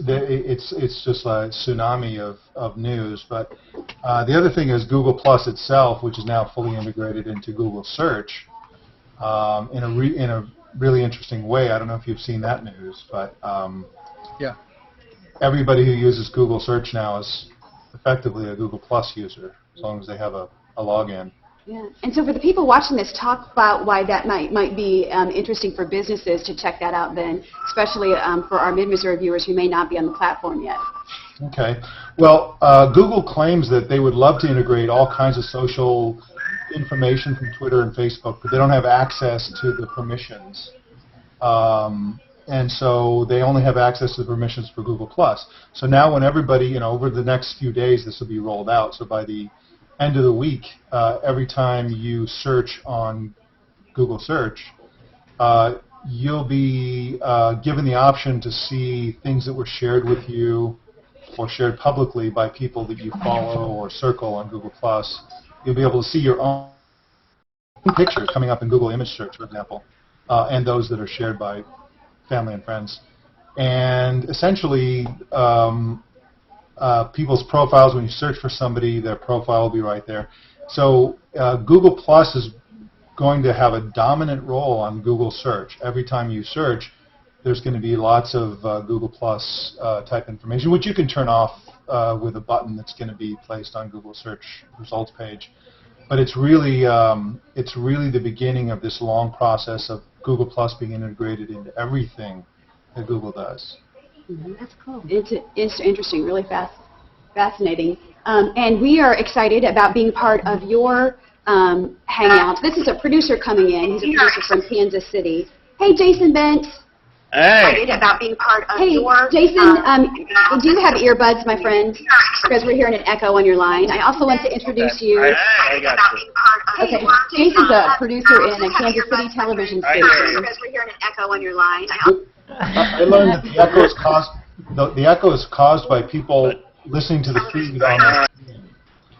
it's just a tsunami of news. But the other thing is Google Plus itself, which is now fully integrated into Google Search in a really interesting way. I don't know if you've seen that news, but yeah, everybody who uses Google Search now is effectively a Google Plus user, as long as they have a login. Yeah, and so for the people watching this, talk about why that might be interesting for businesses to check that out then, especially for our Mid-Missouri viewers who may not be on the platform yet. Okay. Well, Google claims that they would love to integrate all kinds of social information from Twitter and Facebook, but they don't have access to the permissions. And so they only have access to the permissions for Google+. So now when everybody, over the next few days, this will be rolled out. So by the end of the week, every time you search on Google Search, you'll be given the option to see things that were shared with you or shared publicly by people that you follow or circle on Google+. You'll be able to see your own pictures coming up in Google Image Search, for example, and those that are shared by family and friends. And essentially, people's profiles, when you search for somebody, their profile will be right there. So Google Plus is going to have a dominant role on Google Search. Every time you search, there's going to be lots of Google Plus type information, which you can turn off with a button that's going to be placed on Google Search results page. But it's really the beginning of this long process of Google Plus being integrated into everything that Google does. Mm-hmm. That's cool. It's interesting, really fascinating. And we are excited about being part of your Hangouts. This is a producer coming in. He's a producer from Kansas City. Hey, Jason Bent. Hey. About being part of your, Jason, do you have earbuds, my friend? Because we're hearing an echo on your line. I also want to introduce you. I got you. Okay, Jason's a producer in a Kansas City television station. Because we're hearing an echo on your line. I learned that the echo is caused by people listening to the feed on the stream.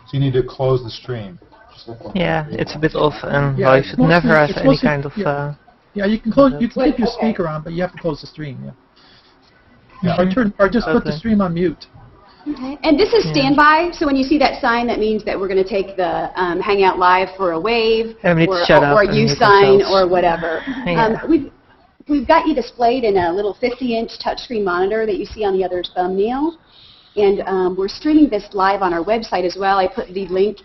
So you need to close the stream. Yeah, it's a bit off, and you should never have any kind of. Yeah, you can close. You can keep your speaker on, but you have to close the stream. Yeah. Or just put the stream on mute. Okay. And this is standby, so when you see that sign, that means that we're going to take the Hangout Live for a wave, or a U sign, or whatever. Yeah. We've got you displayed in a little 50-inch touchscreen monitor that you see on the other thumbnail, and we're streaming this live on our website as well. I put the link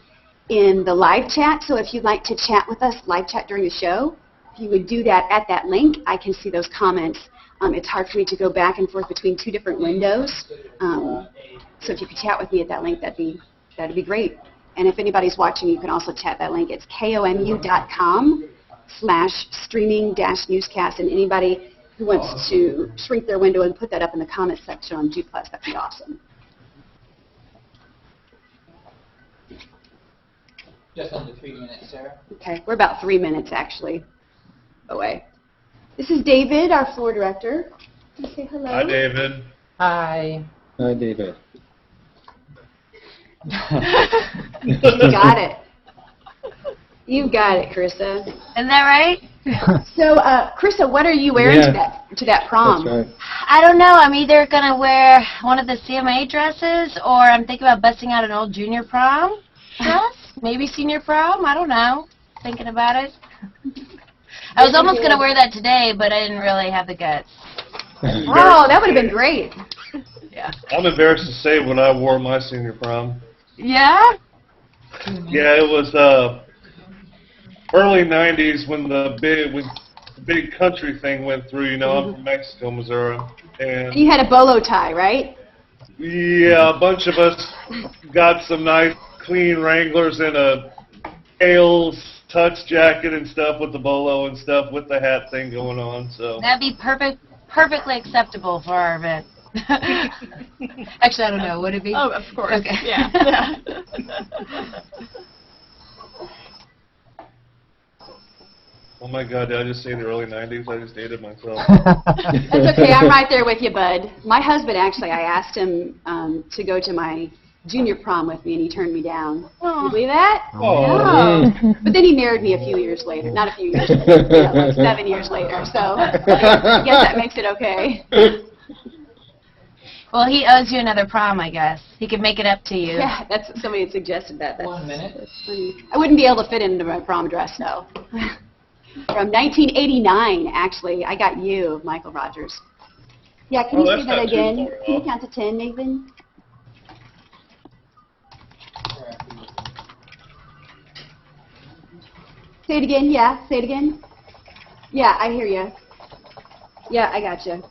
in the live chat, so if you'd like to chat with us, live chat during the show, if you would do that at that link, I can see those comments. It's hard for me to go back and forth between two different windows. So if you could chat with me at that link, that'd be great. And if anybody's watching, you can also chat that link. It's komu.com/streaming-newscast. And anybody who wants to shrink their window and put that up in the comments section on G+, that'd be awesome. Just under 3 minutes, Sarah. Okay, we're about 3 minutes actually away. This is David, our floor director. Can you say hello? Hi, David. Hi. Hi, David. You got it. You got it, Carissa. Isn't that right? So, Carissa, what are you wearing to that prom? That's right. I don't know. I'm either going to wear one of the CMA dresses, or I'm thinking about busting out an old junior prom dress. Maybe senior prom. I don't know. Thinking about it. I was almost going to wear that today, but I didn't really have the guts. Oh, that would have been great. Yeah. I'm embarrassed to say when I wore my senior prom. Yeah? Yeah, it was early 90s when the big country thing went through. You know, I'm from Mexico, Missouri. And you had a bolo tie, right? Yeah, a bunch of us got some nice clean Wranglers and a Hales tux jacket and stuff with the bolo and stuff with the hat thing going on. So That'd be perfectly acceptable for our event. Actually, I don't know. Would it be? Oh, of course. Okay. Yeah. oh my God, did I just say the early 90s? I just dated myself. That's okay. I'm right there with you, bud. My husband, actually, I asked him to go to my junior prom with me, and he turned me down. Can you believe that? Oh. Yeah. But then he married me a few years later. Not a few years later. Yeah, like 7 years later. So I guess that makes it okay. Well, he owes you another prom, I guess. He could make it up to you. Yeah, that's somebody had suggested that. That's, 1 minute. That's funny. I wouldn't be able to fit into my prom dress, no. From 1989, actually. I got you, Michael Rogers. Yeah, can Oh, you that's say that not too again? far Can you off. count to 10, Nathan? Say it again, yeah, say it again. Yeah, I hear you. Yeah, I got you.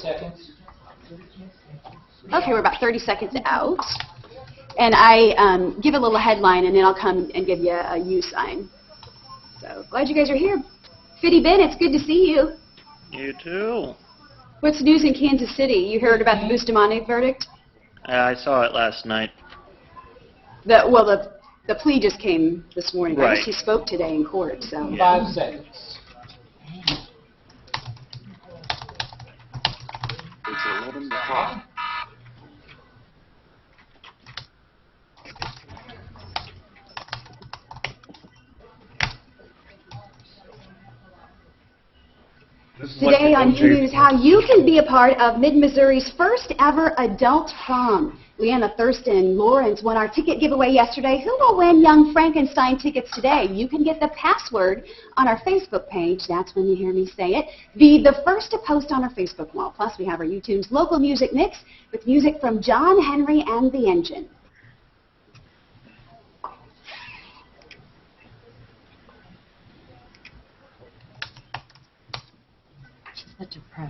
seconds. Okay, we're about 30 seconds out. And I give a little headline, and then I'll come and give you a U sign. So glad you guys are here. Fitty Ben, it's good to see you. You too. What's the news in Kansas City? You heard about the Bustamante verdict? I saw it last night. The plea just came this morning. I Right. guess he spoke today in court. So. Yeah. 5 seconds. It's 11 o'clock. This is like Today the on OJ U News, how you can be a part of Mid-Missouri's first ever adult prom. Leanna Thurston Lawrence won our ticket giveaway yesterday. Who will win Young Frankenstein tickets today? You can get the password on our Facebook page. That's when you hear me say it. Be the first to post on our Facebook wall. Plus, we have our YouTube's local music mix with music from John Henry and the Engine. Such a pro.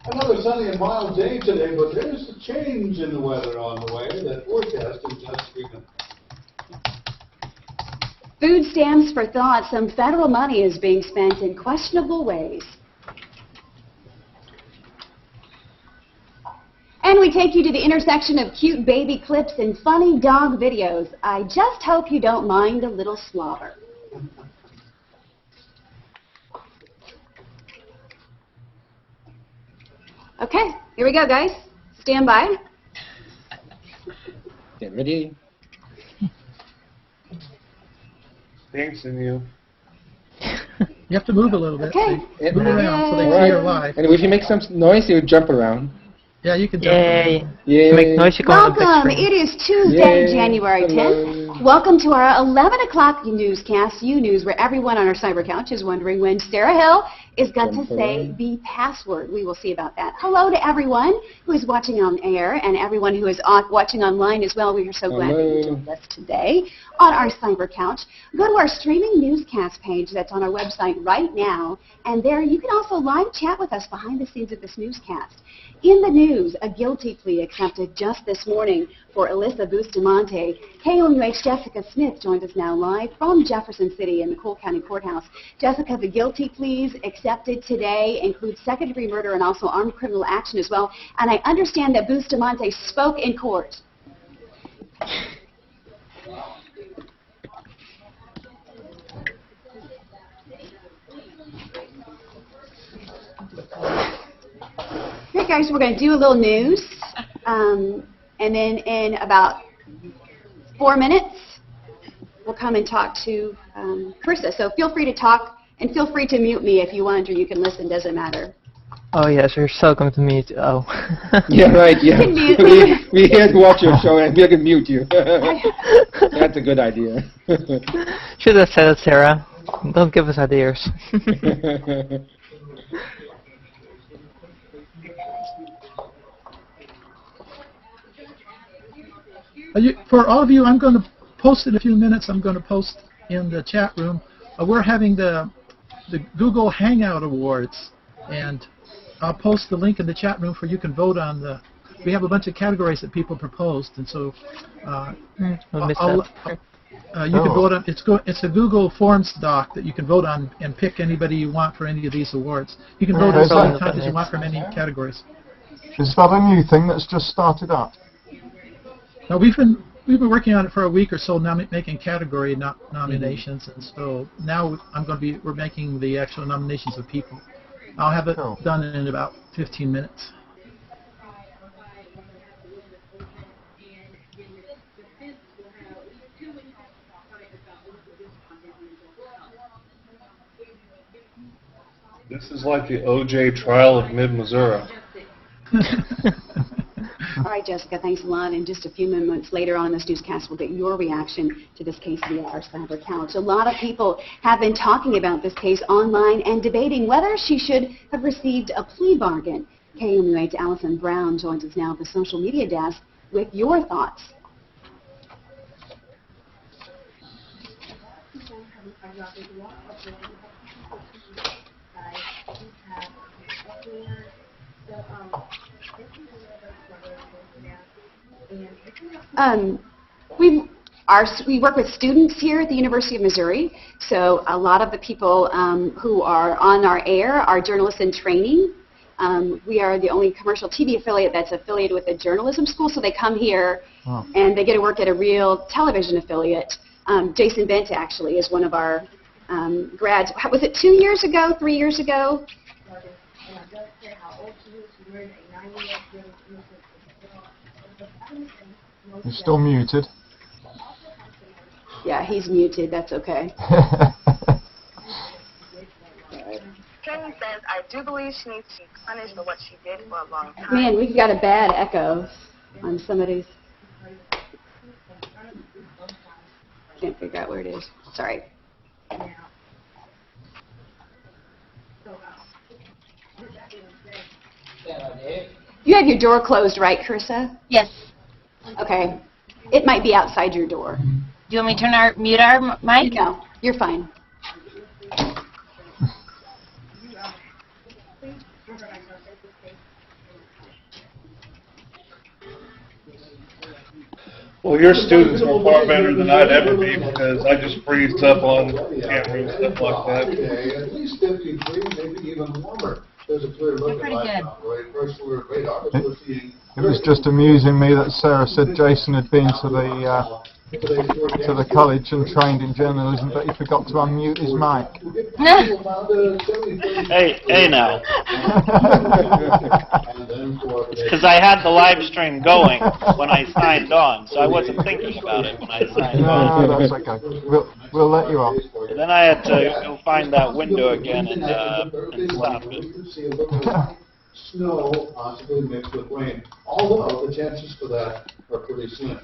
Another sunny and mild day today, but there's a change in the weather on the way. That forecast is just speaking. Food stamps for thought. Some federal money is being spent in questionable ways. And we take you to the intersection of cute baby clips and funny dog videos. I just hope you don't mind a little slobber. Okay, here we go, guys. Stand by. Get ready. Thanks in you. You have to move a little bit. Okay. Move around so they All see you're right. live. And if you make some noise, you jump around. Yeah, you can jump Yay. around. Yay. Make noise, you go on the big Welcome. screen. It is Tuesday, Yay. January 10th. Hello. Welcome to our 11 o'clock newscast, U News, where everyone on our cyber couch is wondering when Sarah Hill is going to say the password. We will see about that. Hello to everyone who is watching on air and everyone who is watching online as well. We are so glad that you joined us today on our cyber couch. Go to our streaming newscast page that's on our website right now, and there you can also live chat with us behind the scenes of this newscast. In the news, a guilty plea accepted just this morning for Alyssa Bustamante. KOMUH Jessica Smith joins us now live from Jefferson City in the Cole County Courthouse. Jessica, the guilty pleas accepted today include second-degree murder and also armed criminal action as well. And I understand that Bustamante spoke in court. Okay, guys, we're going to do a little news, and then in about 4 minutes, we'll come and talk to Carissa. So feel free to talk, and feel free to mute me if you want, or you can listen, doesn't matter. Oh yes, you're so going to meet. Oh. Yeah, right, yeah. Mute. we here to watch your show and we can mute you. That's a good idea. Should have said it, Sarah. Don't give us ideas. For all of you, I'm going to post in a few minutes. I'm going to post in the chat room. We're having the Google Hangout Awards, and I'll post the link in the chat room for you can vote on the. We have a bunch of categories that people proposed, and so We'll miss I'll, that. you can vote on. It's a Google Forms doc that you can vote on and pick anybody you want for any of these awards. You can vote as many times as you want from any categories. Is that a new thing that's just started up? Now we've been working on it for a week or so, now making category nominations, and so now we're making the actual nominations of people. I'll have it done in about 15 minutes. This is like the O.J. trial of mid-Missouri. All right, Jessica, thanks a lot. And just a few moments later on in this newscast, we'll get your reaction to this case via our cyber couch. A lot of people have been talking about this case online and debating whether she should have received a plea bargain. KMUH's Allison Brown joins us now at the social media desk with your thoughts. We work with students here at the University of Missouri, so a lot of the people who are on our air are journalists in training. We are the only commercial TV affiliate that's affiliated with a journalism school, so they come here and they get to work at a real television affiliate. Jason Bent actually is one of our grads. Was it 2 years ago, 3 years ago? You're still muted. Yeah, he's muted. That's okay. Kenny says, I do believe she needs to be punished for what she did for a long time. Man, we've got a bad echo on some of these. Can't figure out where it is. Sorry. You have your door closed, right, Carissa? Yes. Okay. It might be outside your door. Do you want me to mute our mic? No, you're fine. Well, your students are far better than I'd ever be because I just freeze up on camera and stuff like that. Okay, at least 53, maybe even warmer. There's a clear look at light now. Right, first we're great August, we're seeing. It was just amusing me that Sarah said Jason had been to the college and trained in journalism, but he forgot to unmute his mic. Hey now. Because I had the live stream going when I signed on, so I wasn't thinking about it when I signed on. No, that's okay. We'll let you off. And then I had to go find that window again and stop it. Snow possibly mixed with rain, although the chances for that are pretty slim.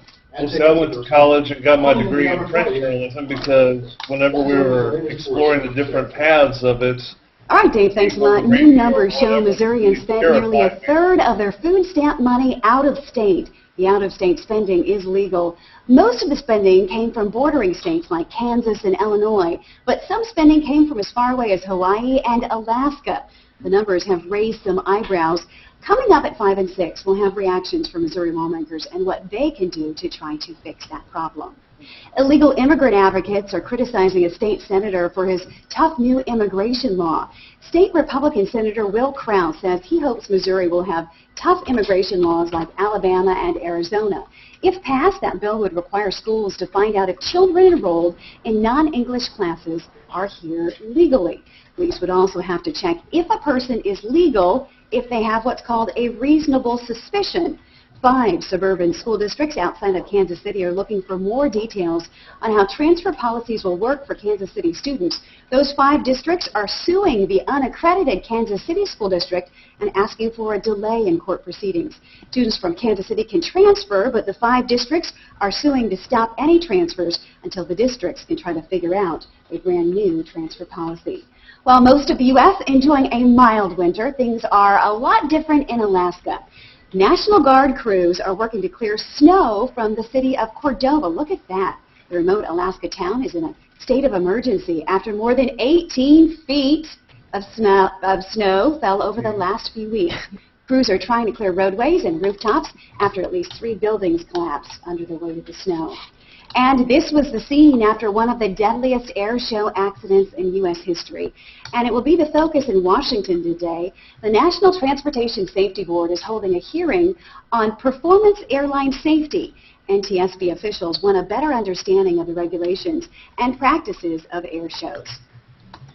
So I went to college and got my degree in print journalism because whenever we were exploring the different paths of it. All right, Dave, thanks a lot. New numbers show Missourians spent nearly a third of their food stamp money out of state. The out-of-state spending is legal. Most of the spending came from bordering states like Kansas and Illinois, but some spending came from as far away as Hawaii and Alaska. The numbers have raised some eyebrows. Coming up at 5 and 6, we'll have reactions from Missouri lawmakers and what they can do to try to fix that problem. Illegal immigrant advocates are criticizing a state senator for his tough new immigration law. State Republican Senator Will Krause says he hopes Missouri will have tough immigration laws like Alabama and Arizona. If passed, that bill would require schools to find out if children enrolled in non-English classes are here legally. Police would also have to check if a person is legal if they have what's called a reasonable suspicion. 5 suburban school districts outside of Kansas City are looking for more details on how transfer policies will work for Kansas City students. Those 5 districts are suing the unaccredited Kansas City School District and asking for a delay in court proceedings. Students from Kansas City can transfer, but the 5 districts are suing to stop any transfers until the districts can try to figure out a brand new transfer policy. While most of the U.S. enjoying a mild winter, things are a lot different in Alaska. National Guard crews are working to clear snow from the city of Cordova. Look at that. The remote Alaska town is in a state of emergency after more than 18 feet of snow fell over the last few weeks. Crews are trying to clear roadways and rooftops after at least 3 buildings collapsed under the weight of the snow. And this was the scene after one of the deadliest air show accidents in U.S. history. And it will be the focus in Washington today. The National Transportation Safety Board is holding a hearing on performance airline safety. NTSB officials want a better understanding of the regulations and practices of air shows.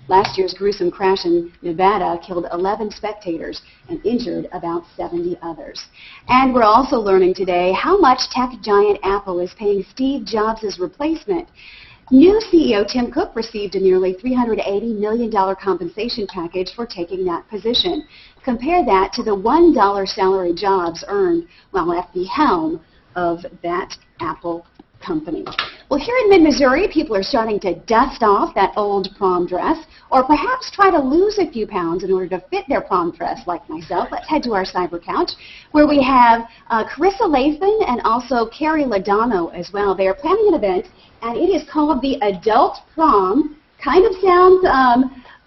Last year's gruesome crash in Nevada killed 11 spectators and injured about 70 others. And we're also learning today how much tech giant Apple is paying Steve Jobs' replacement. New CEO Tim Cook received a nearly $380 million compensation package for taking that position. Compare that to the $1 salary jobs earned while at the helm of that Apple company. Well, here in mid-Missouri, people are starting to dust off that old prom dress, or perhaps try to lose a few pounds in order to fit their prom dress, like myself. Let's head to our cyber couch, where we have Carissa Lathan and also Carrie Ladano as well. They are planning an event, and it is called the Adult Prom. Kind of sounds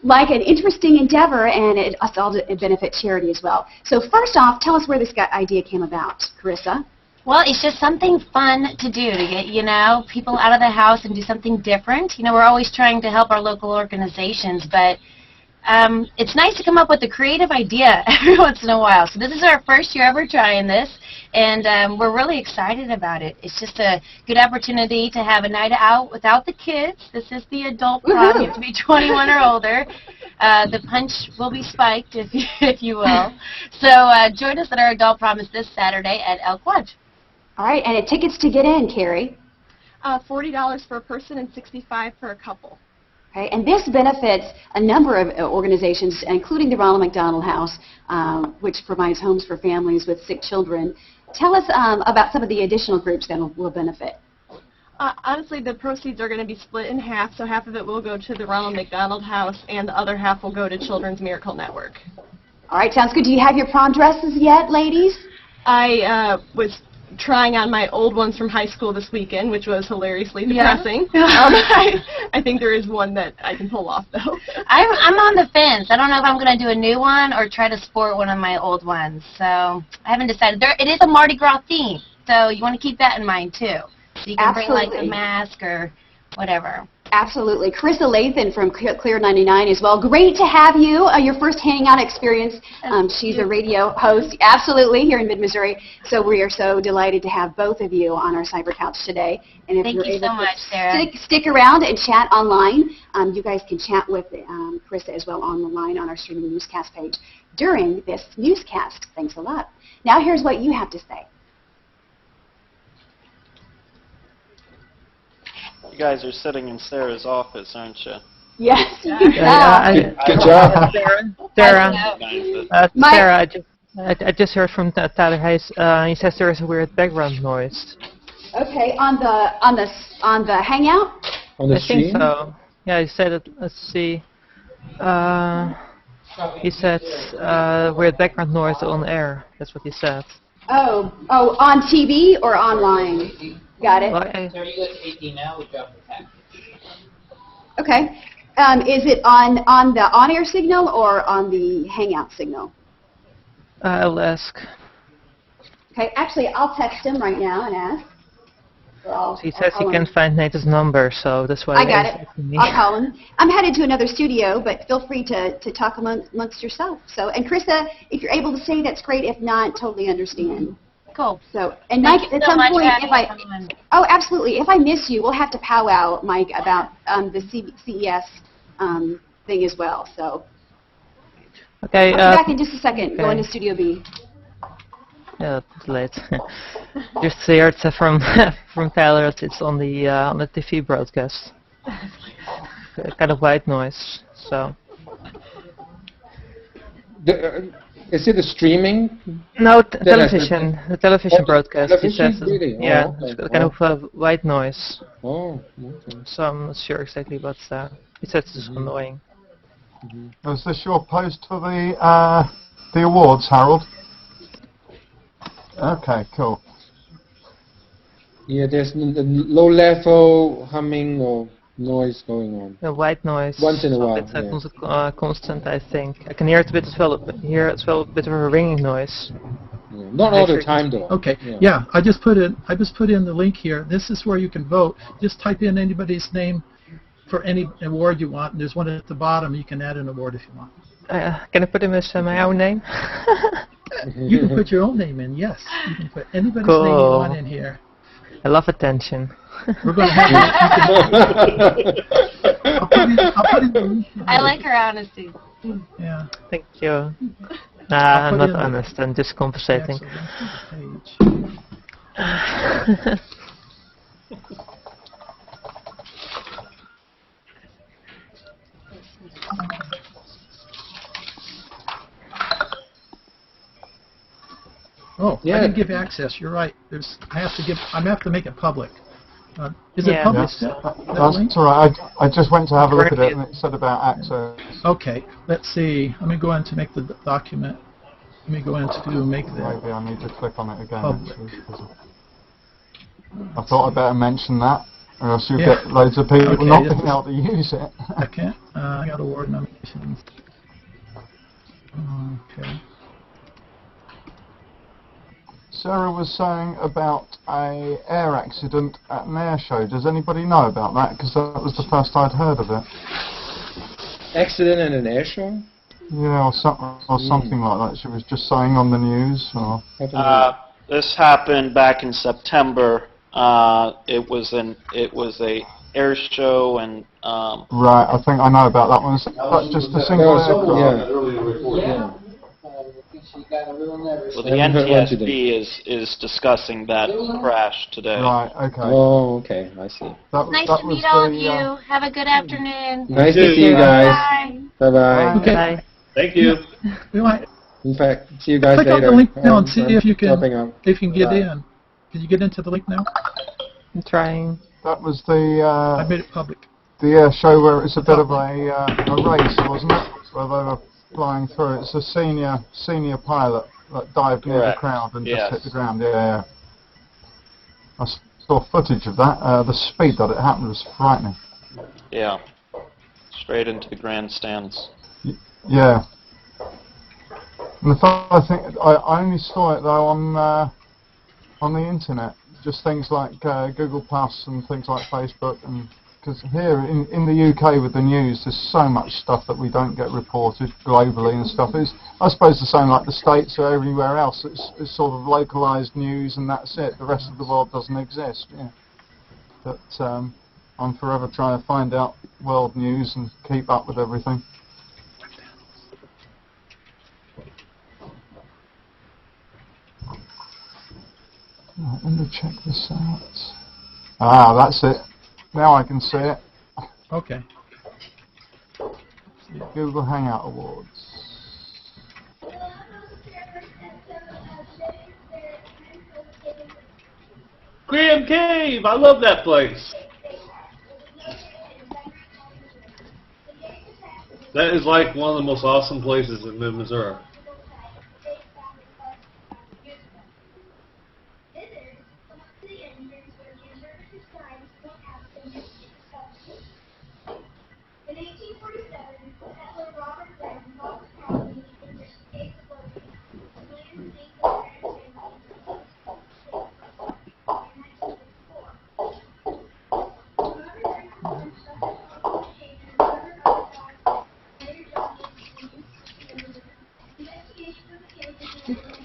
like an interesting endeavor, and it's all to benefit charity as well. So first off, tell us where this idea came about, Carissa. Well, it's just something fun to do to get, people out of the house and do something different. We're always trying to help our local organizations, but it's nice to come up with a creative idea every once in a while. So this is our first year ever trying this, and we're really excited about it. It's just a good opportunity to have a night out without the kids. This is the adult prom. You have to be 21 or older. The punch will be spiked, if you will. So join us at our adult prom this Saturday at Elk Lodge. All right, and tickets to get in, Carrie? $40 for a person and $65 for a couple. Okay, and this benefits a number of organizations, including the Ronald McDonald House, which provides homes for families with sick children. Tell us about some of the additional groups that will benefit. Honestly, the proceeds are going to be split in half, so half of it will go to the Ronald McDonald House, and the other half will go to Children's Miracle Network. All right, sounds good. Do you have your prom dresses yet, ladies? I was trying on my old ones from high school this weekend, which was hilariously depressing. Yeah. I think there is one that I can pull off, though. I'm on the fence. I don't know if I'm going to do a new one or try to sport one of my old ones. So I haven't decided. It is a Mardi Gras theme, so you want to keep that in mind, too. So you can bring, like, a mask or whatever. Absolutely. Carissa Lathan from Clear 99 as well. Great to have you. Your first hangout experience. She's a radio host, absolutely, here in mid-Missouri. So we are so delighted to have both of you on our Cyber Couch today. And if Thank you're you able so much, Sarah. stick around and chat online, you guys can chat with Carissa as well on the line on our streaming newscast page during this newscast. Thanks a lot. Now here's what you have to say. You guys are sitting in Sarah's office, aren't you? Yes, you can tell. Good job. Sarah, I just heard from Tyler Hayes. He says there is a weird background noise. Okay, on the hangout. On the I stream? think so. Yeah, he said it. Let's see. He said weird background noise on air. That's what he said. Oh, on TV or online? Got it. Well, Sarah, you go to 18 now, we drop the package. Okay. Is it on the on-air signal or on the hangout signal? I'll ask. Okay, actually, I'll text him right now and ask. He says he can't find Nathan's number, so that's why. I got it. I'll call him. I'm headed to another studio, but feel free to talk amongst yourself. So, and Carissa, if you're able to say, that's great. If not, totally understand. Cool. So, and Mike, at some point, absolutely. If I miss you, we'll have to powwow, Mike, about the CES thing as well. So, okay. I'll be back in just a second. Okay. Going to Studio B. Yeah, it's late. Just heard from Tyler. It's on the TV broadcast. Kind of white noise. So. Is it a streaming? No, television. The television broadcast. Television, He says, really? yeah, Oh, okay. it's kind of white noise. Oh, okay. So I'm not sure exactly what's that. He says it's annoying. Was this your post for the awards, Harold? Okay, cool. Yeah, there's low-level humming or noise going on. A white noise. Once in a while, It's yeah. constant, I think. I can hear it a bit as well. A bit of a ringing noise. Yeah. Not all the time, though. Okay. Yeah, I just put in the link here. This is where you can vote. Just type in anybody's name for any award you want, and there's one at the bottom. You can add an award if you want. Can I put him as my own name? You can put your own name in. Yes, you can put anybody's name you want in here. I love attention. We're going to have I'll put in the link. I like her honesty. Yeah. Thank you. Nah, I'm not honest. I'm just compensating. Oh, I Yeah. didn't give access. You're right. I have to make it public. Is it Yeah. public Yes. still? That link? That's all right. I just went to have a look at it and it said about access. Okay. Let's see. Let me go in to make the document. Let me go in to make the Maybe I need to click on it again. public. Actually, 'cause I thought I'd better mention that, or else you'll Yeah. get loads of people Okay, not this being is- able to use it. I can't. I got award nominations. Okay. Sarah was saying about a air accident at an air show. Does anybody know about that? Because that was the first I'd heard of it. Accident at an air show? Yeah, or something like that. She was just saying on the news. Or This happened back in September. It was a air show, and right, I think I know about that one. Is that just a single aircraft? Yeah. well, the NTSB is discussing that crash today. Right, okay. Oh, okay, I see. Nice that to was meet all of the, you. Have a good afternoon. Nice to see you guys. Bye. Bye-bye. Okay. Bye. Thank you. We might In fact, see you guys click later. on the link now and see if you dropping can out. get Bye. in. Can you get into the link now? I'm trying. That was I made it public. the air show where it's a bit of a race, wasn't it? Where they were flying through. It's a senior pilot that dived near the Correct. crowd and Yes. just hit the ground. Yeah. I saw footage of that. The speed that it happened was frightening. Yeah, straight into the grandstands. Yeah. And the I think I only saw it though on the internet. Just things like Google Plus and things like Facebook, and because here in the UK with the news, there's so much stuff that we don't get reported globally and stuff. It's, I suppose the same like the States or everywhere else. It's sort of localised news and that's it. The rest of the world doesn't exist. Yeah. But I'm forever trying to find out world news and keep up with everything. Right, let me check this out. Ah, that's it. Now I can see it. Okay. Google Hangout Awards. Graham Cave, I love that place. That is like one of the most awesome places in mid-Missouri.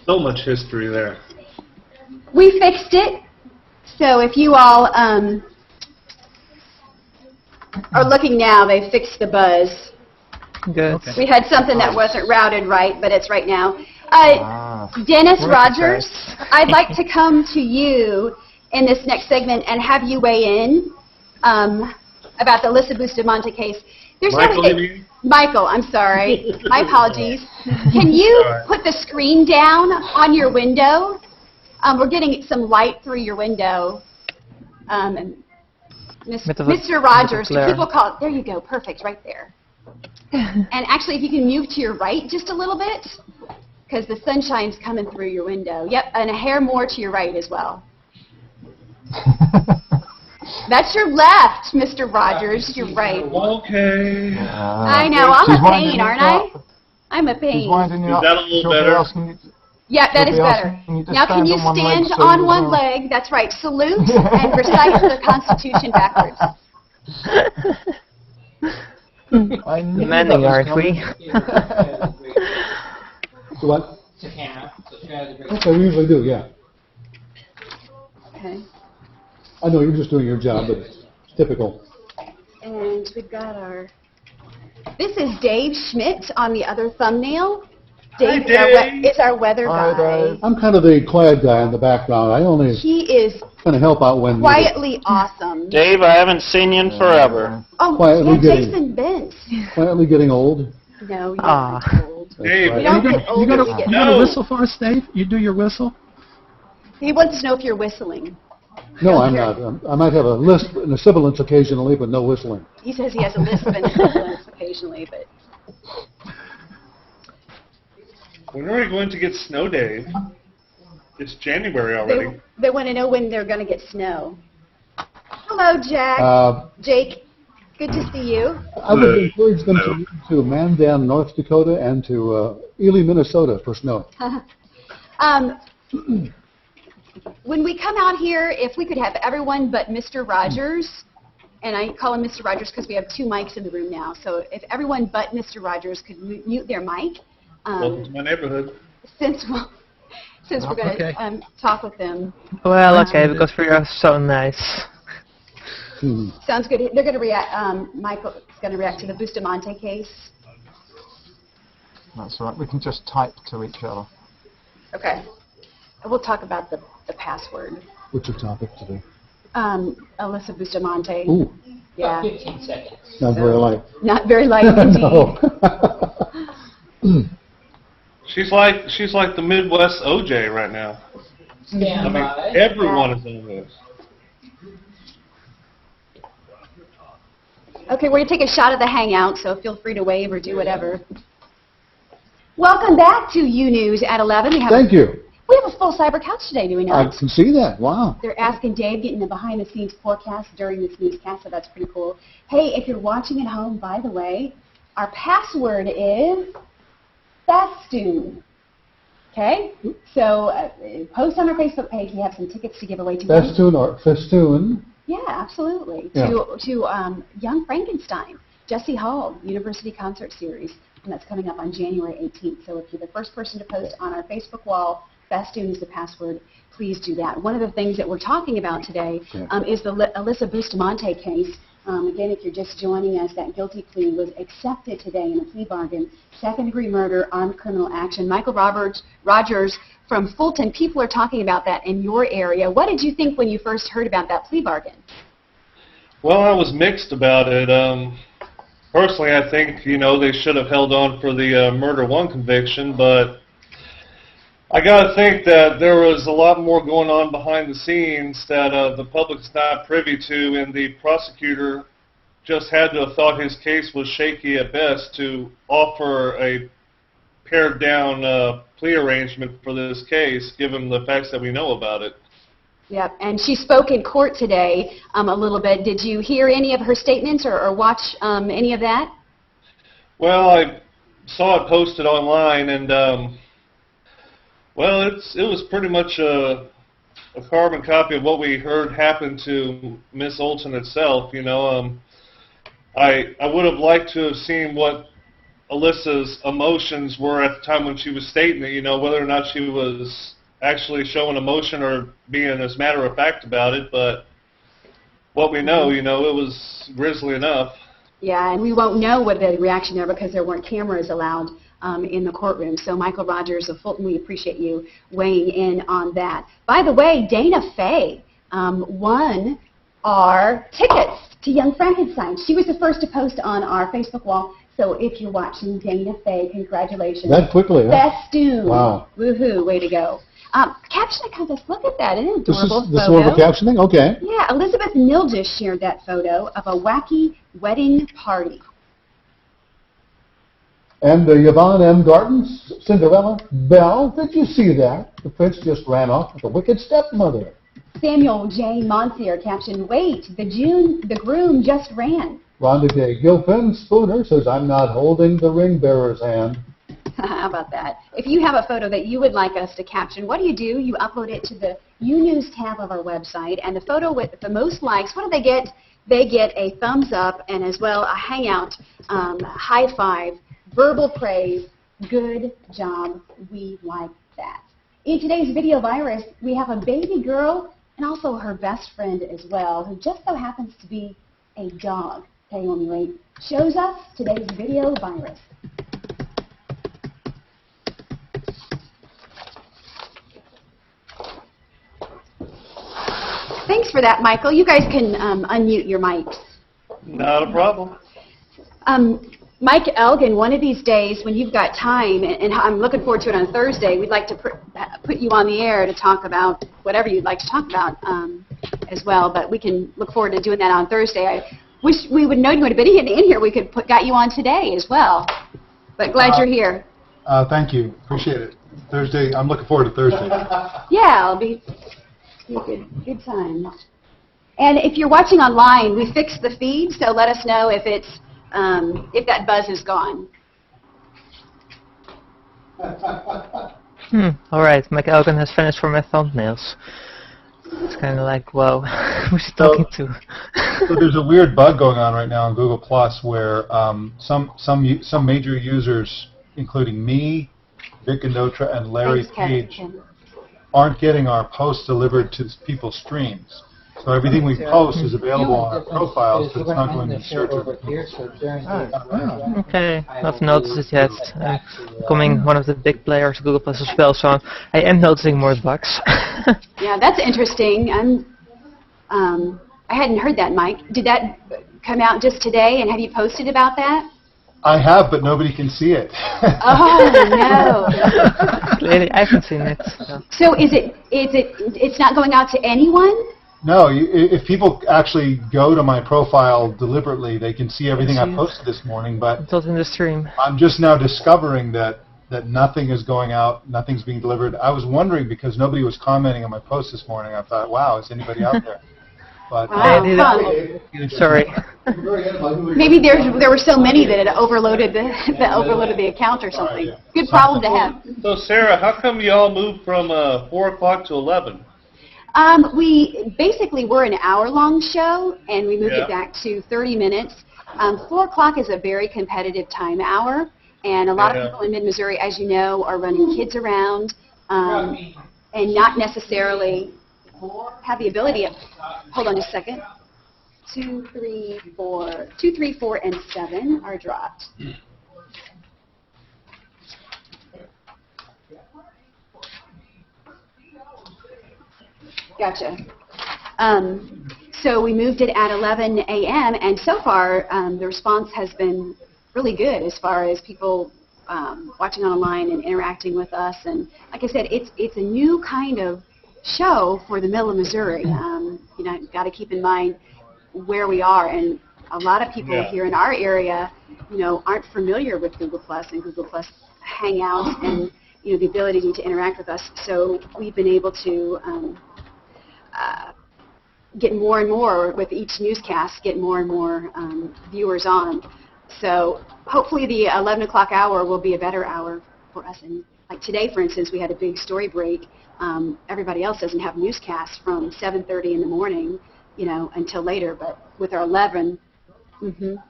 So much history there. We fixed it. So if you all are looking now, they fixed the buzz. Good. Okay. We had something that wasn't routed right, but it's right now. Dennis Work Rogers, success. I'd like to come to you in this next segment and have you weigh in about the Alyssa Bustamante case. There's Michael, no you mean? Michael, I'm sorry. My apologies. Can you put the screen down on your window? We're getting some light through your window. And Mr. Rogers, do people call? There you go. Perfect, right there. And actually, if you can move to your right just a little bit, because the sunshine's coming through your window. Yep, and a hair more to your right as well. That's your left, Mr. Rogers. Your right. Okay. I know. I'm a pain, aren't I? I'm a pain. She's winding you Is up. that a little She'll be better? asking you- Yeah, that is she'll be better. asking you to Now, can you stand on one leg stand so on you one know. leg? That's right. Salute and recite the Constitution backwards. I knew Demanding, that was aren't we? What? It's a camera, so she has a great. Okay, we usually do, yeah. Okay. I know you're just doing your job, but it's typical. And we've got our... This is Dave Schmidt on the other thumbnail. Dave, is our weather guy. I'm kind of the quiet guy in the background. I only He is kind of help out when needed. quietly awesome. Dave, I haven't seen you in forever. Oh, quietly yeah, getting- Jason Bent. Quietly getting old. No, you Ah. don't get old. Dave, We don't get You older, we get got a whistle for us, Dave? You do your whistle? He wants to know if you're whistling. No, I'm not. I might have a lisp and a sibilance occasionally, but no whistling. He says he has a lisp and a sibilance occasionally, but... When are we going to get snow, Dave? It's January already. They want to know when they're going to get snow. Hello, Jack. Jake, good to see you. I would encourage them to move to Mandan, North Dakota, and to Ely, Minnesota for snow. When we come out here, if we could have everyone but Mr. Rogers, and I call him Mr. Rogers because we have 2 mics in the room now, so if everyone but Mr. Rogers could mute their mic. Welcome to my neighborhood. Since we're going to talk with them. Well, okay, because we are so nice. Sounds good. They're going to react. Michael's going to react to the Bustamante case. That's right. We can just type to each other. Okay. We'll talk about the password. What's your topic today? Alyssa Bustamante. Ooh. Yeah. 15 seconds. Not very light. Not very light indeed. No. She's like the Midwest OJ right now. Stand I mean, by. everyone is on this. Okay, we're going to take a shot at the Hangout, so feel free to wave or do whatever. Welcome back to U News at 11. Thank you. We have a full cyber couch today, do we I not? can see that. Wow. They're asking Dave getting the behind-the-scenes forecast during this newscast, so that's pretty cool. Hey, if you're watching at home, by the way, our password is Festoon. Okay? So post on our Facebook page. We have some tickets to give away to Festoon or festoon. Yeah, absolutely. Yeah. To Young Frankenstein, Jesse Hall, University Concert Series, and that's coming up on January 18th. So if you're the first person to post on our Facebook wall, Festoon is the password, please do that. One of the things that we're talking about today is the Alyssa Bustamante case. Again, if you're just joining us, that guilty plea was accepted today in a plea bargain. Second-degree murder, armed criminal action. Michael Rogers from Fulton, people are talking about that in your area. What did you think when you first heard about that plea bargain? Well, I was mixed about it. Personally, I think, they should have held on for the murder 1 conviction, but I got to think that there was a lot more going on behind the scenes that the public's not privy to, and the prosecutor just had to have thought his case was shaky at best to offer a pared-down plea arrangement for this case, given the facts that we know about it. Yep, and she spoke in court today a little bit. Did you hear any of her statements or watch any of that? Well, I saw it posted online, and well, it was pretty much a carbon copy of what we heard happen to Miss Olson itself. I would have liked to have seen what Alyssa's emotions were at the time when she was stating it, whether or not she was actually showing emotion or being as matter of fact about it, but what we know, it was grisly enough. Yeah, and we won't know what the reaction there because there weren't cameras allowed in the courtroom. So Michael Rogers of Fulton, we appreciate you weighing in on that. By the way, Dana Fay won our tickets to Young Frankenstein. She was the first to post on our Facebook wall. So if you're watching, Dana Fay, congratulations. That quickly, huh? Festoon. Wow. Woohoo, way to go. Captioning contest, look at that, an adorable This is photo. one for captioning? Okay. Yeah, Elizabeth Mill just shared that photo of a wacky wedding party. And Yvonne M. Garten's Cinderella Belle, did you see that? The prince just ran off with a wicked stepmother. Samuel J. Monsier captioned, wait, the groom just ran. Rhonda Day Gilpin Spooner says, I'm not holding the ring bearer's hand. How about that? If you have a photo that you would like us to caption, what do? You upload it to the U News tab of our website, and the photo with the most likes, what do they get? They get a thumbs up and as well a hangout, high five, verbal praise, good job, we like that. In today's video virus, we have a baby girl and also her best friend as well, who just so happens to be a dog. Okay, when we wait, shows us today's video virus. Thanks for that, Michael. You guys can unmute your mics. Not a problem. Mike Elgan, one of these days when you've got time, and I'm looking forward to it on Thursday, we'd like to put you on the air to talk about whatever you'd like to talk about as well. But we can look forward to doing that on Thursday. I wish we would know you would have been in here. We could got you on today as well. But glad you're here. Thank you. Appreciate it. Thursday. I'm looking forward to Thursday. Yeah, it'll be a good time. And if you're watching online, we fixed the feed, so let us know if it's if that buzz is gone. All right, Mike Elgan has finished for my thumbnails. It's kind of like, whoa, who's he talking to? So there's a weird bug going on right now on Google Plus where some major users, including me, Vic Anotra, and Larry Page, aren't getting our posts delivered to people's streams. So everything we post is available on our profiles, but it's not going to search it. Okay, I've noticed it yet. I'm becoming one of the big players of Google Plus as well, so I am noticing more bugs. Yeah, that's interesting. I hadn't heard that, Mike. Did that come out just today, and have you posted about that? I have, but nobody can see it. Oh no! Clearly, I haven't seen it. So it's not going out to anyone? No, if people actually go to my profile deliberately, they can see everything I posted this morning, but it's not in the stream. I'm just now discovering that nothing is going out, nothing's being delivered. I was wondering because nobody was commenting on my post this morning. I thought, wow, is anybody out there? But sorry. Maybe there were so many that it overloaded the account or something. Good problem to have. So Sarah, how come you all moved from 4 o'clock to 11? We're an hour-long show, and we moved it back to 30 minutes. 4 o'clock is a very competitive time hour, and a lot of people in mid-Missouri, as you know, are running kids around and not necessarily have the ability of, hold on just a second, 2, 3, 4, and 7 are dropped. Gotcha. So we moved it at 11 a.m. and so far the response has been really good as far as people watching online and interacting with us. And like I said, it's a new kind of show for the middle of Missouri. You've got to keep in mind where we are, and a lot of people here in our area, aren't familiar with Google Plus and Google Plus Hangouts and the ability to interact with us. So we've been able to get more and more with each newscast, get more and more viewers on. So hopefully the 11 o'clock hour will be a better hour for us. And like today, for instance, we had a big story break. Everybody else doesn't have newscasts from 7:30 in the morning, until later. But with our 11,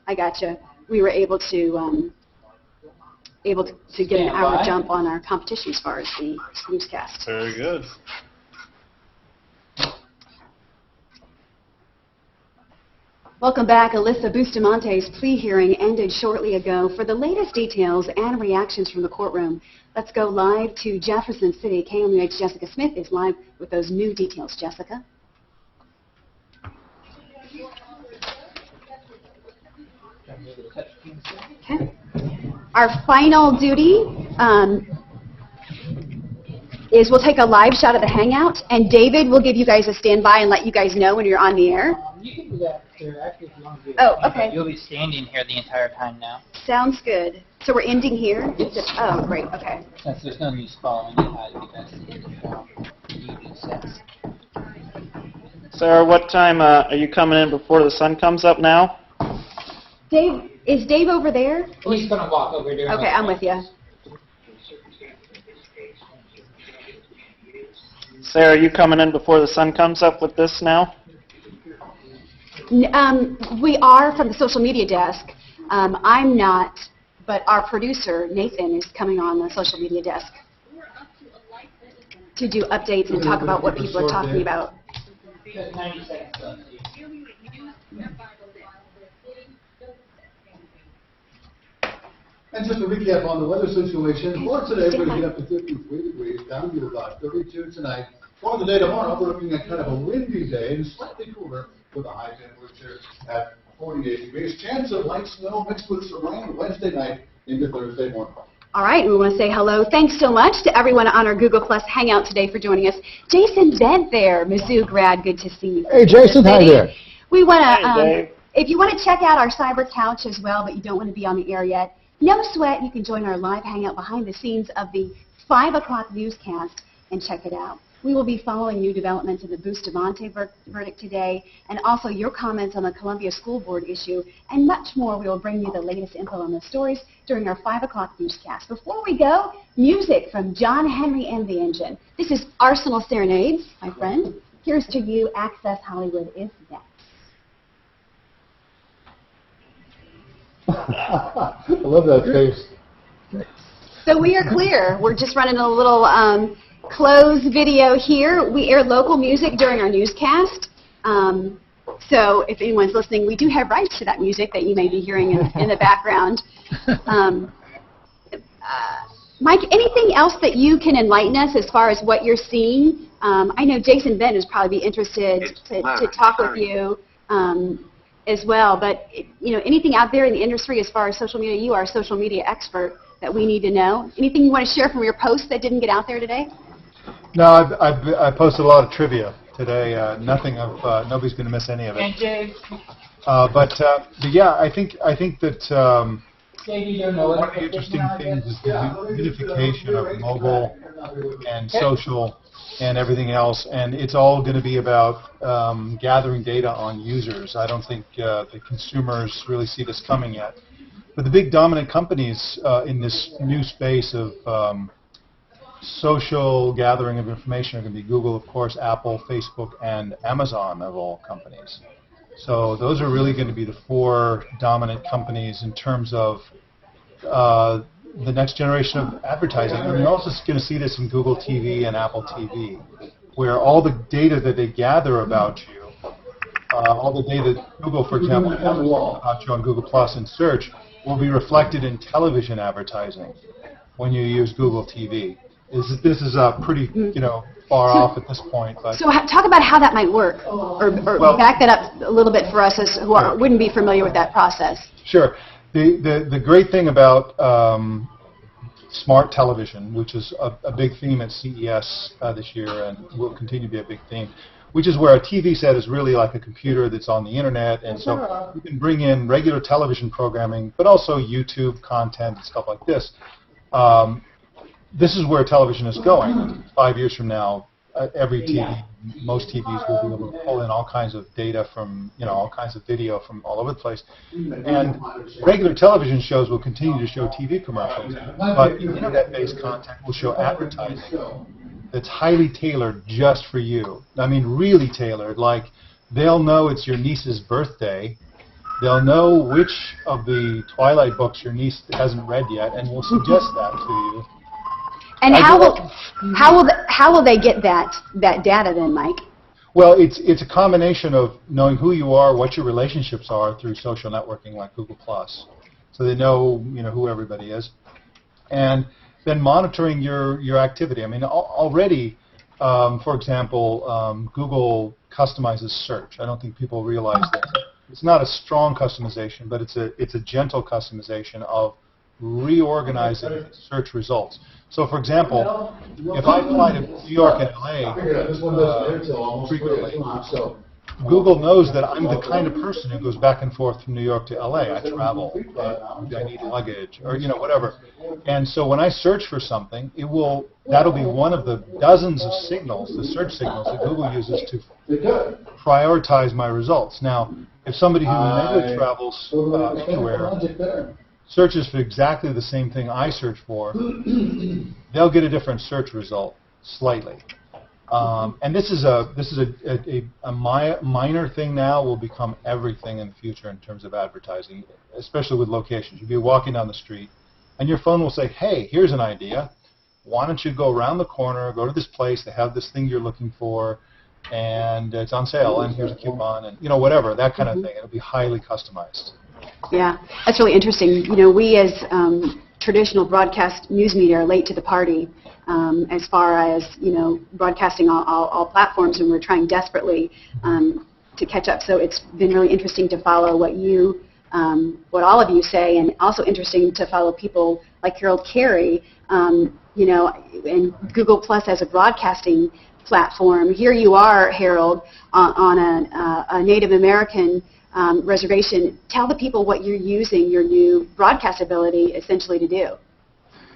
I gotcha. We were able to get an hour jump on our competition as far as the newscast. Very good. Welcome back. Alyssa Bustamante's plea hearing ended shortly ago. For the latest details and reactions from the courtroom, let's go live to Jefferson City. KMUH Jessica Smith is live with those new details. Jessica? Okay. Our final duty is we'll take a live shot of the Hangout, and David will give you guys a standby and let you guys know when you're on the air. You can do that. Actually, if you want to do Oh, okay. You'll be standing here the entire time now. Sounds good. So we're ending here? Oh, great. Okay. Since there's no news following it, I think that's the end of the evening sets. Sarah, what time are you coming in before the sun comes up now? Dave, is Dave over there? He's going to walk over here. Okay, I'm with you. Sarah, are you coming in before the sun comes up with this now? We are from the social media desk. I'm not, but our producer, Nathan, is coming on the social media desk to do updates and talk about what people are talking about. Just 90 seconds left. And just to recap on the weather situation, for today we're going to get up to 53 degrees, down to about 32 tonight. For the day tomorrow, we're looking at kind of a windy day and slightly cooler with a high temperature at 48 degrees. Chance of light snow mixed with some rain Wednesday night into Thursday morning. All right, we want to say hello. Thanks so much to everyone on our Google Plus Hangout today for joining us. Jason Bent there, Mizzou grad, good to see you. Hey, Jason, hi there. We want to, Hey, if you want to check out our cyber couch as well, but you don't want to be on the air yet, no sweat, you can join our live hangout behind the scenes of the 5 o'clock newscast and check it out. We will be following new developments in the Bustamante verdict today, and also your comments on the Columbia School Board issue, and much more. We will bring you the latest info on the stories during our 5 o'clock newscast. Before we go, music from John Henry and the Engine. This is Arsenal Serenades, my friend. Here's to you. Access Hollywood is next. I love that face. So we are clear. We're just running a little closed video here. We air local music during our newscast. So if anyone's listening, we do have rights to that music that you may be hearing in the background. Mike, anything else that you can enlighten us as far as what you're seeing? I know Jason Bent is probably be interested to talk with you as well. But anything out there in the industry as far as social media? You are a social media expert that we need to know. Anything you want to share from your post that didn't get out there today? No, I posted a lot of trivia today. Nothing of nobody's going to miss any of it. But yeah, I think that one of the interesting things is the unification of mobile and social and everything else, and it's all going to be about gathering data on users. I don't think the consumers really see this coming yet. But the big dominant companies in this new space of social gathering of information are going to be Google, of course, Apple, Facebook, and Amazon of all companies. So those are really going to be the 4 dominant companies in terms of the next generation of advertising. And you're also going to see this in Google TV and Apple TV, where all the data that they gather about you, all the data that Google, for example, gathers about you on Google Plus and search, will be reflected in television advertising when you use Google TV. This is pretty, far off at this point. But So talk about how that might work, or back that up a little bit for us who wouldn't be familiar with that process. Sure. The great thing about smart television, which is a big theme at CES this year and will continue to be a big theme, which is where a TV set is really like a computer that's on the internet, and so you can bring in regular television programming, but also YouTube content and stuff like this. This is where television is going. 5 years from now, every TV, most TVs will be able to pull in all kinds of data from, all kinds of video from all over the place. And regular television shows will continue to show TV commercials, but internet-based content will show advertising that's highly tailored just for you. I mean, really tailored. Like, they'll know it's your niece's birthday. They'll know which of the Twilight books your niece hasn't read yet, and will suggest that to you. And how will they get that data then, Mike? Well, it's a combination of knowing who you are, what your relationships are through social networking like Google+. So they know who everybody is, and then monitoring your activity. I mean, already, for example, Google customizes search. I don't think people realize this. It's not a strong customization, but it's a gentle customization of reorganizing search results. So, for example, if I fly to New York and LA frequently, Google knows that I'm the kind of person who goes back and forth from New York to LA. I travel, I need luggage, or whatever. And so when I search for something, that'll be one of the dozens of signals, the search signals that Google uses to prioritize my results. Now, if somebody who never travels anywhere searches for exactly the same thing I search for, they'll get a different search result slightly. And this is a minor thing now, will become everything in the future in terms of advertising, especially with locations. You'll be walking down the street, and your phone will say, hey, here's an idea. Why don't you go around the corner, go to this place, they have this thing you're looking for, and it's on sale, and here's a coupon, and whatever, that kind of thing. It'll be highly customized. Yeah, that's really interesting. We as traditional broadcast news media are late to the party as far as, broadcasting all platforms, and we're trying desperately to catch up. So it's been really interesting to follow what all of you say, and also interesting to follow people like Harold Carey, you know, and Google Plus as a broadcasting platform. Here you are, Harold, on a Native American reservation. Tell the people what you're using your new broadcast ability essentially to do.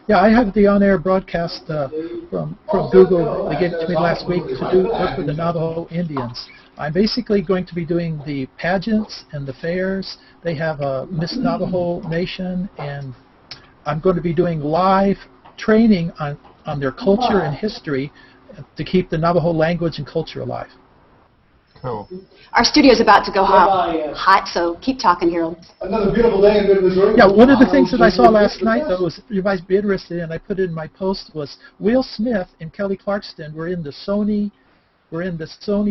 Yeah, I have the on-air broadcast from Google. They gave it to me last week to do work with the Navajo Indians. I'm basically going to be doing the pageants and the fairs. They have a Miss Navajo Nation, and I'm going to be doing live training on their culture and history to keep the Navajo language and culture alive. Cool. Our studio's about to go hot, so keep talking, Harold. Another beautiful day in Mid-Missouri. Yeah, one of the things that I saw last night that was you might be interested in, I put it in my post, was Will Smith and Kelly Clarkson were in the Sony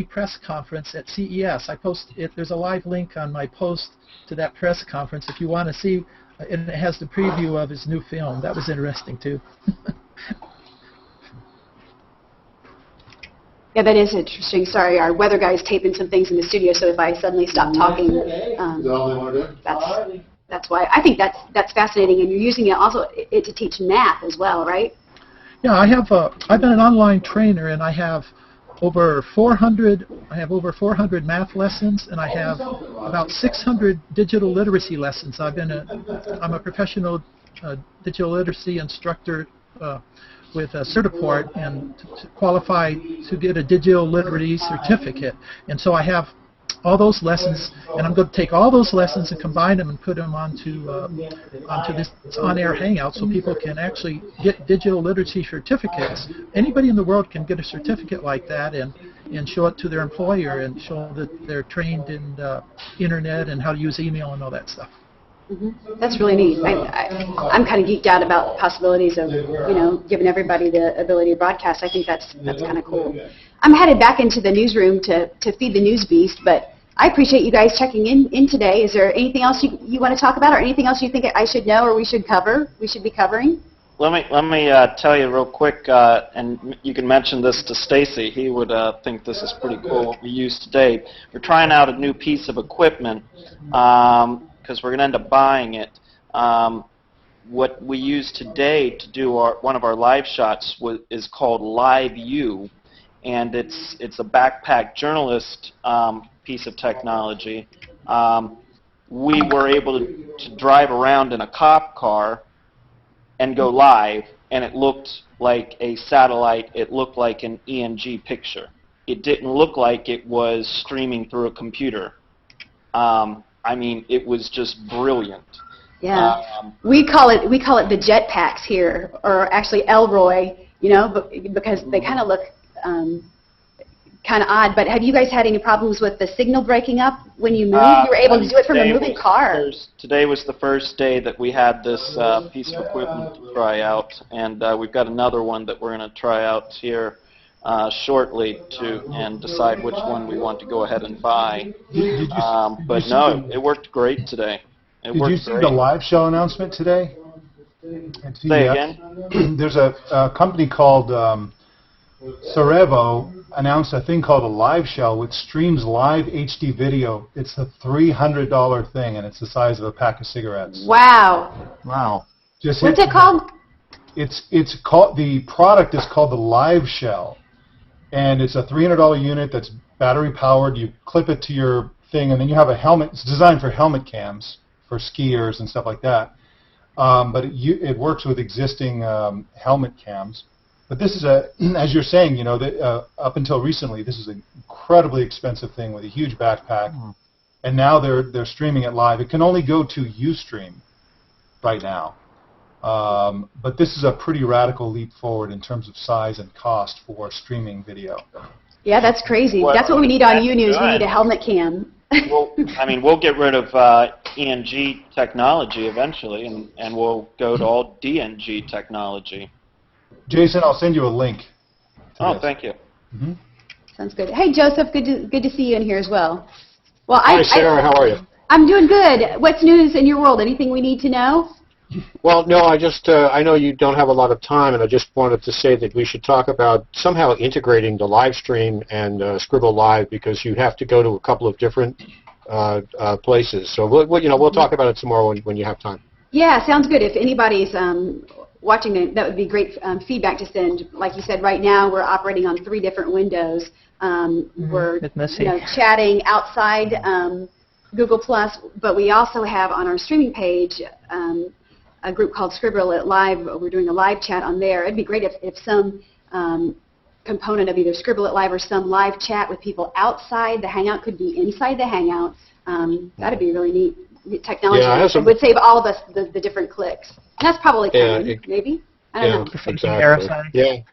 press conference at CES. I post it. There's a live link on my post to that press conference if you want to see, and it has the preview of his new film. That was interesting too. Yeah, that is interesting. Sorry, our weather guy's taping some things in the studio, so if I suddenly stop talking, that's why. I think that's fascinating, and you're using it also to teach math as well, right? Yeah, I've been an online trainer, and I have over 400 math lessons, and I have about 600 digital literacy lessons. I'm a professional digital literacy instructor with a Certiport, and to qualify to get a digital literacy certificate. And so I have all those lessons, and I'm going to take all those lessons and combine them and put them onto this on-air hangout so people can actually get digital literacy certificates. Anybody in the world can get a certificate like that and show it to their employer and show that they're trained in internet and how to use email and all that stuff. Mm-hmm. That's really neat. I'm kind of geeked out about possibilities of, giving everybody the ability to broadcast. I think that's kind of cool. I'm headed back into the newsroom to feed the news beast, but I appreciate you guys checking in today. Is there anything else you want to talk about, or anything else you think I should know or we should be covering? Let me tell you real quick, and you can mention this to Stacy. He would think this is pretty cool what we use today. We're trying out a new piece of equipment because we're going to end up buying it. What we use today to do one of our live shots is called Live U, and it's a backpack journalist piece of technology. We were able to drive around in a cop car and go live, and it looked like a satellite. It looked like an ENG picture. It didn't look like it was streaming through a computer. I mean, it was just brilliant. Yeah, we call it the jet packs here, or actually Elroy, because they kind of look kind of odd. But have you guys had any problems with the signal breaking up when you move? You were able to do it from a moving car. Today was the first day that we had this piece of equipment to try out, and we've got another one that we're going to try out here shortly and decide which one we want to go ahead and buy. But no, it worked great today. Did you see the live show announcement today? Say again? There's a company called Cerevo announced a thing called a live show which streams live HD video. It's a $300 thing, and it's the size of a pack of cigarettes. Wow. Wow. What's it called? It's called, the product is called the Live Shell, and it's a $300 unit that's battery powered. You clip it to your thing, and then you have a helmet. It's designed for helmet cams for skiers and stuff like that. But it works with existing helmet cams. But this is as you're saying, up until recently, this is an incredibly expensive thing with a huge backpack, and now they're streaming it live. It can only go to Ustream right now. But this is a pretty radical leap forward in terms of size and cost for streaming video. Yeah, that's crazy. That's what we need on U-News. We need a helmet cam. We'll get rid of ENG technology eventually, and we'll go to all DNG technology. Jason, I'll send you a link. Thank you. Mm-hmm. Sounds good. Hey, Joseph, good to see you in here as well. Well, Hi, Sarah. How are you? I'm doing good. What's news in your world? Anything we need to know? Well, no, I know you don't have a lot of time, and I just wanted to say that we should talk about somehow integrating the live stream and Scribble Live, because you have to go to a couple of different places. So we'll talk about it some more when you have time. Yeah, sounds good. If anybody's watching it, that would be great feedback to send. Like you said, right now we're operating on 3 different windows. We're chatting outside Google+, but we also have on our streaming page a group called Scribble It Live. We're doing a live chat on there. It'd be great if some component of either Scribble It Live or some live chat with people outside the Hangout could be inside the Hangout. That'd be really neat technology. Yeah, it would save all of us the different clicks. And that's probably coming, maybe. I don't know. Exactly.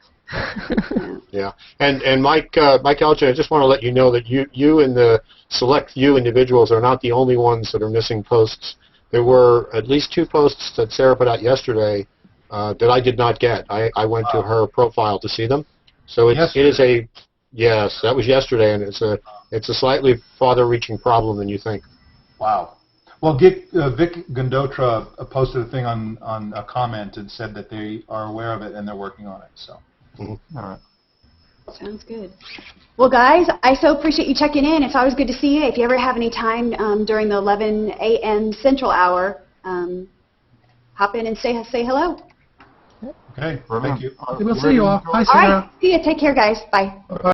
Yeah. And Mike Elgin, I just want to let you know that you and the select few individuals are not the only ones that are missing posts. There were at least 2 posts that Sarah put out yesterday that I did not get. I went to her profile to see them. So it is yes, that was yesterday, and it's a slightly farther-reaching problem than you think. Wow. Well, Vic Gandotra posted a thing on a comment and said that they are aware of it and they're working on it. So. All right. Sounds good. Well, guys, I so appreciate you checking in. It's always good to see you. If you ever have any time during the 11 a.m. Central Hour, hop in and say hello. Okay. Thank you. We'll see you all. Bye, Sarah. All right. See you. Take care, guys. Bye. Bye.